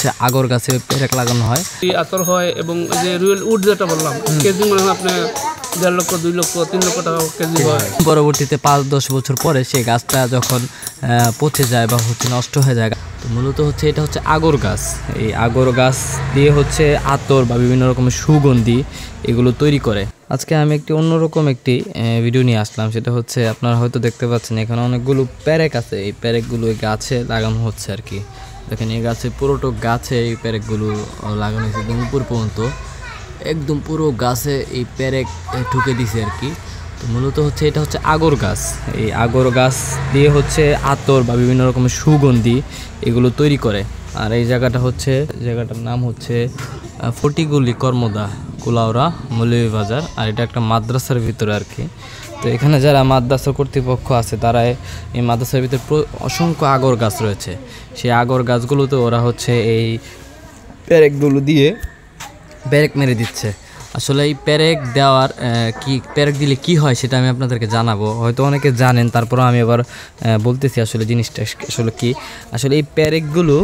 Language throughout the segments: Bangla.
হচ্ছে আগর গাছে পেরেক লাগানো হয়, আতর হয় এবং যে রুয়েল উড যেটা বললাম কেজি মনে হয় আপনার 1.5 লক্ষ 2 লক্ষ 3 লক্ষ টাকা কেজি হয়। পরবর্তীতে 5-10 বছর পরে সেই গাছটা যখন পচে যায় বা হচ্ছে নষ্ট হয়ে যায়, তো মূলত হচ্ছে এটা হচ্ছে আগর গাছ। এই আগর গাছ দিয়ে হচ্ছে আতর বা বিভিন্ন রকমের সুগন্ধি এগুলো তৈরি করে। আজকে আমি অন্যরকম একটি ভিডিও নিয়ে আসলাম, সেটা হচ্ছে আপনারা হয়তো দেখতে পাচ্ছেন এখানে অনেকগুলো প্যারেক আছে। এই প্যারেকগুলো গাছে লাগানো হচ্ছে আর কি। দেখেন এই গাছে পুরোটো গাছে এই প্যারেকগুলো লাগানো হয়েছে একদম উপর পর্যন্ত, একদম পুরো গাছে এই প্যারেক ঠুকে দিছে আর কি। তো মূলত হচ্ছে এটা হচ্ছে আগর গাছ। এই আগর গাছ দিয়ে হচ্ছে আতর বা বিভিন্ন রকমের সুগন্ধি এগুলো তৈরি করে। আর এই জায়গাটার নাম হচ্ছে ফটিগুলি কর্মদা কুলাউড়া মৌলভীবাজার। আর এটা একটা মাদ্রাসার ভিতরে আর কি। তো এখানে যারা মাদ্রাসা কর্তৃপক্ষ আছে তারা এই মাদ্রাসার ভিতরে অসংখ্য আগর গাছ রয়েছে। সেই আগর গাছগুলোতে ওরা হচ্ছে এই প্যারেকগুলো দিয়ে প্যারেক মেরে দিচ্ছে। আসলে এই প্যারেক দেওয়ার প্যারেক দিলে কি হয় সেটা আমি আপনাদেরকে জানাবো, হয়তো অনেকে জানেন, তারপরেও আমি আবার বলতেছি আসলে জিনিসটা আসলে কি। আসলে এই প্যারেকগুলো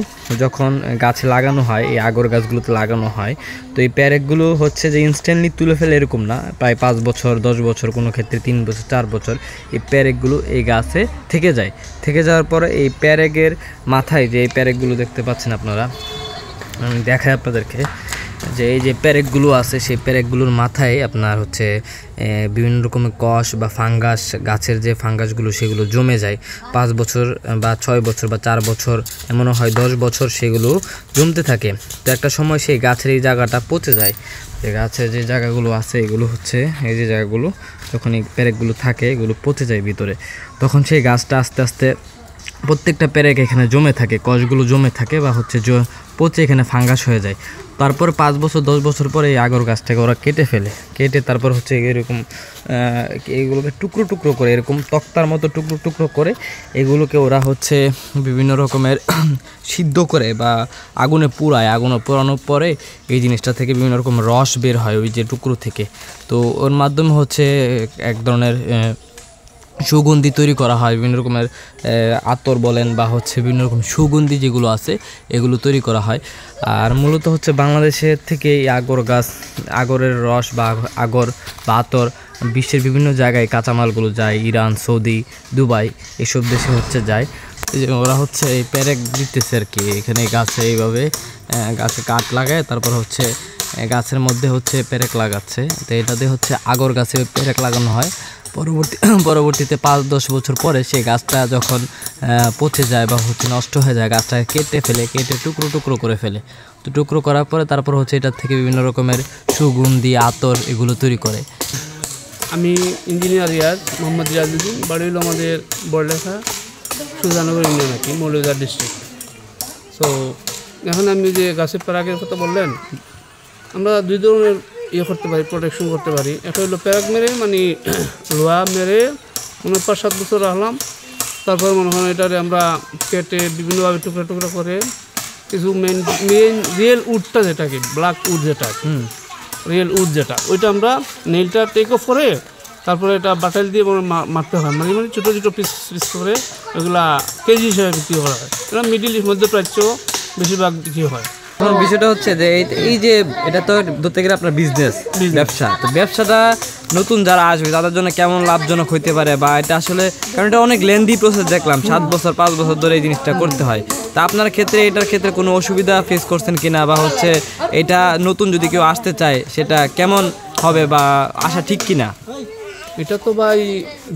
যখন গাছে লাগানো হয়, এই আগর গাছগুলোতে লাগানো হয়, তো এই প্যারেকগুলো হচ্ছে যে ইনস্ট্যান্টলি তুলে ফেলে এরকম না, প্রায় 5 বছর 10 বছর, কোনো ক্ষেত্রে 3 বছর 4 বছর এই প্যারেকগুলো এই গাছে থেকে যায়। থেকে যাওয়ার পরে এই প্যারেকের মাথায় যে এই প্যারেকগুলো দেখতে পাচ্ছেন আপনারা, আমি দেখাই আপনাদেরকে, যে এই যে প্যারেকগুলো আছে সেই প্যারেকগুলোর মাথায় আপনার হচ্ছে বিভিন্ন রকমের কষ বা ফাঙ্গাস, গাছের যে ফাঙ্গাসগুলো সেগুলো জমে যায়। 5 বছর বা 6 বছর বা 4 বছর, এমনও হয় 10 বছর সেগুলো জমতে থাকে। তো একটা সময় সেই গাছের এই জায়গাটা পচে যায়। যে গাছের যে জায়গাগুলো আছে এগুলো হচ্ছে এই যে জায়গাগুলো, যখন এই প্যারেকগুলো থাকে এগুলো পচে যায় ভিতরে, তখন সেই গাছটা আস্তে আস্তে প্রত্যেকটা প্যারেক এখানে জমে থাকে, কষগুলো জমে থাকে বা হচ্ছে পচে এখানে ফাঙ্গাস হয়ে যায়। তারপর 5 বছর 10 বছর পরে এই আগর গাছটাকে ওরা কেটে ফেলে, কেটে তারপর হচ্ছে এরকম এইগুলোকে টুকরো টুকরো করে, এরকম তক্তার মতো টুকরো টুকরো করে এগুলোকে ওরা হচ্ছে বিভিন্ন রকমের সিদ্ধ করে বা আগুনে পোড়ানোর পরে এই জিনিসটা থেকে বিভিন্ন রকম রস বের হয় ওই যে টুকরো থেকে। তো ওর মাধ্যমে হচ্ছে এক ধরনের সুগন্ধি তৈরি করা হয়, বিভিন্ন রকমের আতর বলেন বা হচ্ছে বিভিন্ন রকম সুগন্ধি যেগুলো আছে এগুলো তৈরি করা হয়। আর মূলত হচ্ছে বাংলাদেশের থেকে এই আগরের রস বা আগর বা আতর বিশ্বের বিভিন্ন জায়গায় কাঁচামালগুলো যায়, ইরান, সৌদি, দুবাই এসব দেশে হচ্ছে যায়। ওরা হচ্ছে এই প্যারেক দিতেছে আর কি, এখানে গাছে এইভাবে গাছে কাঠ লাগায়, তারপর হচ্ছে গাছের মধ্যে হচ্ছে প্যারেক লাগাচ্ছে। তো এটাতে হচ্ছে আগর গাছে প্যারেক লাগানো হয়। পরবর্তীতে 5-10 বছর পরে সেই গাছটা যখন পচে যায় বা হচ্ছে নষ্ট হয়ে যায়, গাছটাকে কেটে টুকরো টুকরো করে ফেলে। তো টুকরো করার পরে তারপর হচ্ছে এটার থেকে বিভিন্ন রকমের সুগন্ধি আতর এগুলো তৈরি করে। আমি ইঞ্জিনিয়ার মোহাম্মদ রিয়াজউদ্দিন, বাড়ি হলো আমাদের বড়লেখা সুজানগর ইউনিয়ন আর কি, মৌলভীবাজার ডিস্ট্রিক্ট। সো এখন আমি যে গাছের প্যারাকের কথা বললেন, আমরা 2 ধরনের করতে পারি, প্রোটেকশন করতে পারি। একটা হলো প্যারাক মেরে, মানে লোহা মেরে 5-7 বছর রাখলাম, তারপর মনে হয় এটারে আমরা কেটে বিভিন্নভাবে টুকরা টুকরা করে কিছু মেন রিয়েল উডটা যেটাকে ব্ল্যাক উড রিয়েল উড যেটা ওইটা আমরা নেইলটা টেক অফ করে তারপরে এটা বাটাইল দিয়ে মারতে হয়, মানে ছোটো ছোটো পিস করে এগুলা কেজি হিসেবে বিক্রি করা হয়। এটা মিডিল ইস্ট মধ্যপ্রাচ্য বেশিরভাগ বিক্রি হয়। এখন বিষয়টা হচ্ছে যে এই যে এটা তো ধরতে গেলে আপনার ব্যবসা, তো ব্যবসাটা নতুন যারা আসবে তাদের জন্য কেমন লাভজনক হইতে পারে, বা এটা আসলে, কারণ এটা অনেক লেন্দি প্রসেস, দেখলাম 7 বছর 5 বছর ধরে এই জিনিসটা করতে হয়। তা আপনার ক্ষেত্রে এটার ক্ষেত্রে কোনো অসুবিধা ফেস করছেন কিনা, বা হচ্ছে এটা নতুন যদি কেউ আসতে চায় সেটা কেমন হবে বা আসা ঠিক কিনা? এটা তো ভাই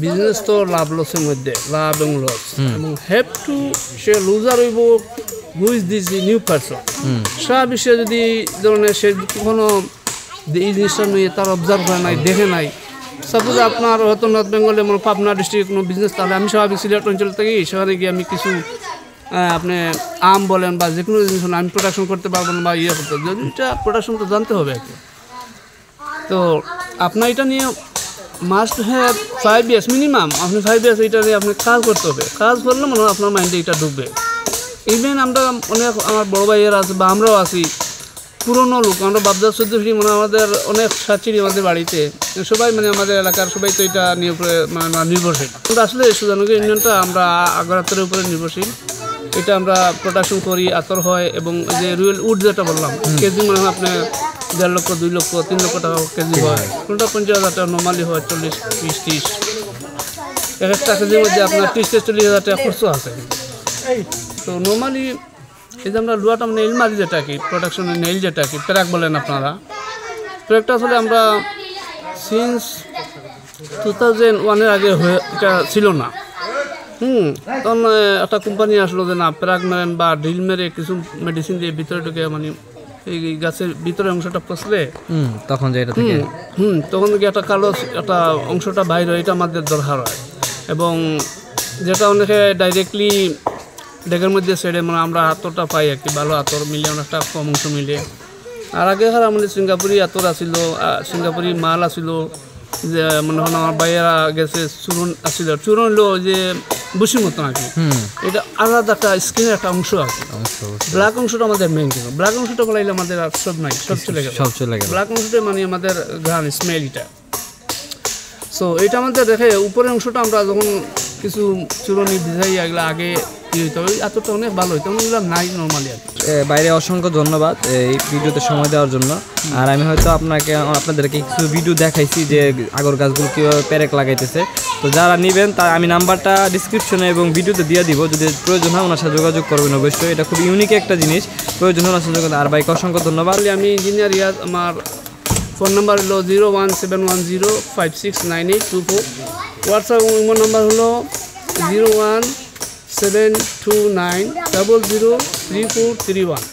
বিজনেস তো লাভ লসের মধ্যে, লাভ এবং লস, এবং হ্যাভ টু সে লুজার হইব who is this new person. সারা বিষয়ে যদি ধরনের সে কখনো এই জিনিসটা নিয়ে তার অবজার্ভ করে নাই, দেখে নাই, সাপোজ আপনার হয়তো নর্থ বেঙ্গলে মানে পাবনা ডিস্ট্রিক্টে কোনো বিজনেস, তাহলে আমি স্বাভাবিক সিলেট অঞ্চল থেকে সেখানে গিয়ে আমি কিছু আপনি আম বলেন বা যে কোনো জিনিস আমি প্রোডাকশন করতে পারবো না বা করতে হবে, যদি এটা প্রোডাকশন তো জানতে হবে। তো আপনার এটা নিয়ে মাস্ট হ্যাভ 5 years মিনিমাম, আপনি 5 years এটা নিয়ে আপনি কাজ করতে হবে। কাজ করলে মনে হয় আপনার মাইন্ডে এটা ঢুকবে। ইভেন আমরা অনেক আমার বড় ভাইয়ের আছে বা আমরাও আছি পুরনো লোক, আমরা বাবদার 14 ফিরি, মানে আমাদের অনেক সাথী আমাদের বাড়িতে সবাই, মানে আমাদের এলাকার সবাই তো এটা নিয়ে উপরে নির্ভরশীল। আমরা আসলে সুজানগর ইউনিয়নটা আমরা আগ্রাতের উপরে নির্ভরশীল। এটা আমরা প্রোডাকশন করি, আতর হয়। এবং যে রুয়েল উড যেটা বললাম, কেজি মনে হয় আপনার 1.5 লক্ষ, 2 লক্ষ, 3 লক্ষ টাকা কেজি হয়। কোনটা 50,000 টাকা নর্মালি হয়, 40, 20, 30। এক একটা কেজির মধ্যে আপনার 30-40,000 টাকা খরচ আছে। তো নর্মালি এই যে আমরা লুয়াটা নেইল মারি যেটা কি, প্রোডাকশনের নেইল যেটা কি, প্যারাক বলেন আপনারা, প্যারাকটা আসলে আমরা সিন্স 2001-এর আগে এটা ছিল না। তখন একটা কোম্পানি আসলো যে না, প্যারাক মেরেন বা ড্রিল মেরে কিছু মেডিসিন দিয়ে ভিতরে ঢুকে, মানে এই গাছের ভিতরে অংশটা পচলে তখন যে এটা থেকে তখন কি একটা কালো একটা অংশটা বাইরে হয়, এটা আমাদের দরকার হয়। এবং যেটা অনেকে ডাইরেক্টলি ডেকের মধ্যে ছেড়ে, মানে আমরা আতরটা পাই আর কি, ভালো আতর মিলে, অনেকটা কম অংশ মিলে। আর আগে আমাদের সিঙ্গাপুরি আতর আসিল, সিঙ্গাপুরি মাল আসিল, যে মনে হয় আমার বাইরা গেছে চূরণ আসিল। চূরণ হলো যে বুসির মতো আর কি, এটা আলাদা একটা স্কিনের একটা অংশ আর কি। ব্ল্যাক অংশটা আমাদের মেইন, কিন্তু ব্ল্যাক অংশটা বলাইলে আমাদের আর সব নাই, সব চলে গেল। ব্ল্যাক অংশটা মানে আমাদের ঘ্রাণ, স্মেল এটা। সো এটা আমাদের দেখে উপরের অংশটা আমরা যখন কিছু চূরণি ভিজাই এগুলো আগে হইতো, এতটা অনেক ভালো হইতো, ওগুলো নাই নর্মালি আর কি। বাইরে অসংখ্য ধন্যবাদ এই ভিডিওতে সময় দেওয়ার জন্য। আর আমি হয়তো আপনাদেরকে কিছু ভিডিও দেখাইছি যে আগর গাছগুলো কীভাবে প্যারেক লাগাইতেছে। তো যারা নেবেন তার আমি নাম্বারটা ডিসক্রিপশনে এবং ভিডিওতে দিয়ে দিব, যদি প্রয়োজন হয় ওনার সাথে যোগাযোগ করবেন অবশ্যই। এটা খুব ইউনিক একটা জিনিস, প্রয়োজন হয় ওনার সাথে যোগাযোগ। আর বাইকে অসংখ্য ধন্যবাদ। আমি ইঞ্জিনিয়ার রিয়াজ, আমার ফোন নাম্বার হলো 01710569824। হোয়াটসঅ্যাপ ইমো নাম্বার হলো 01729003431।